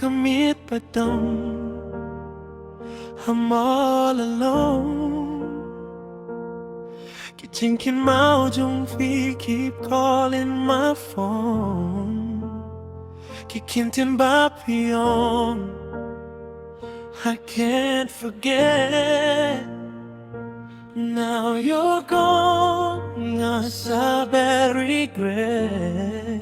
miet but I'm all alone. Jingkynmaw jong keep calling my phone. Jong, I can't forget. Now you're gone, I bad regret.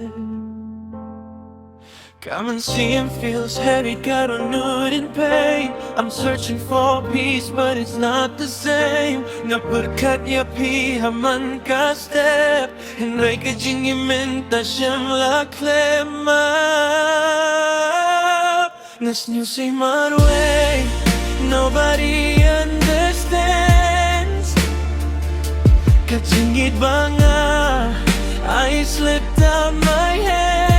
Come and see him, feels heavy, got a nude in pain. I'm searching for peace, but it's not the same. Napagkat yapi haman ka step, Henry ka jingkynmaw ta Shemhok climax. Nas new say my way, nobody understands. Kajingit banga, I slipped out my hands.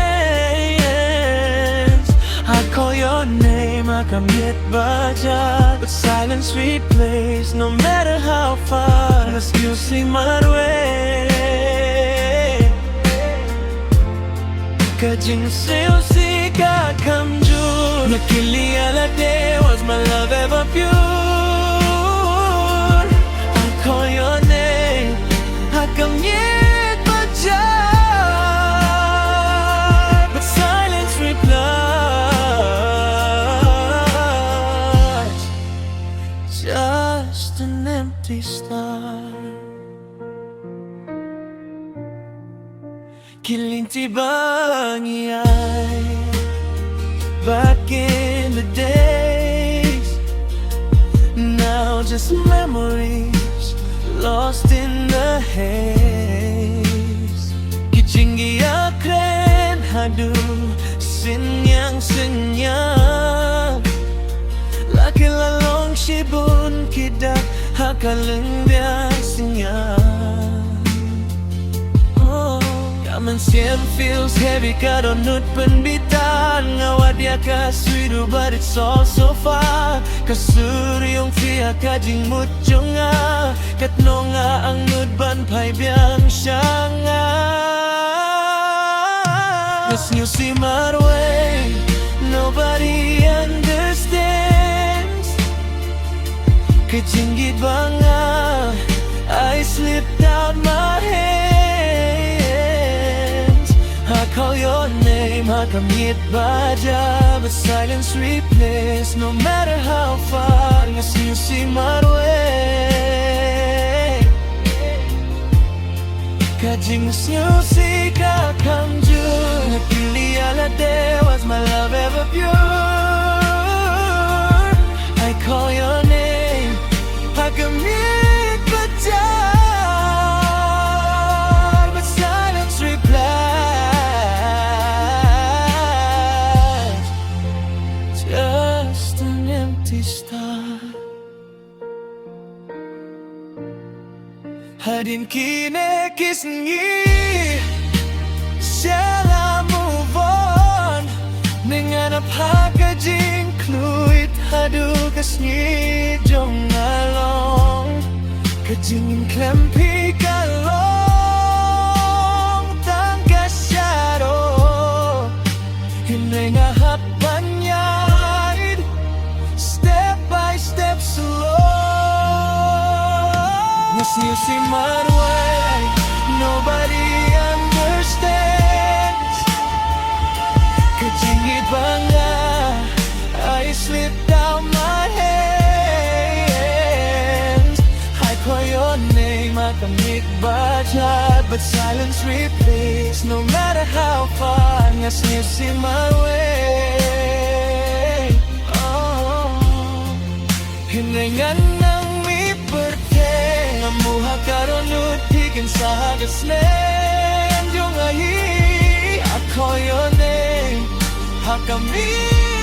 I call your name, I come yet baja, but silence replays no matter how far. Let's you see my way. Kajing musica come true. Luckily all day was my love ever pure. I call your name, I come yet baja, but silence replies. Just an empty star. Kilinti bangiyay back in the days. Now just memories lost in the haze. Kijingi akren hadu sinyang senyap. Laki lalong shibun kidak hakaleng biasanya. Come and see him, feels heavy, got on nut penbitan. Ngawat dia kaswidu, but it's all so far. Kasuryong fiya kajing mutjonga, katnonga ang nudban pai biang syanga. This new see my way, nobody understands. Kajingit banga, I slipped out my hands. I call your name, I come yet baja, but silence replays no matter how far. Unless you see my way. Kajing musica come true. Luckily all day was my love ever pure. I call your name, I come yet baja, but silence replies. Just an empty star. Hadin kinekisngi, shall I move on? Nenganap hakajing kluit hadu kasngi jong along. Kajing klempi kalong tangka shadow. Hinay nga hapanyay, step by step slow. Nas you see my way, nobody understands. Kajingit banga, I slipped out my hands. I call your name, I commit baja, but silence replays no matter how far. Nas you see my way. Oh, hinengan ng mi perte, ngamuha karon utikin sa hagasnen yung ahi. I call your name, hakamit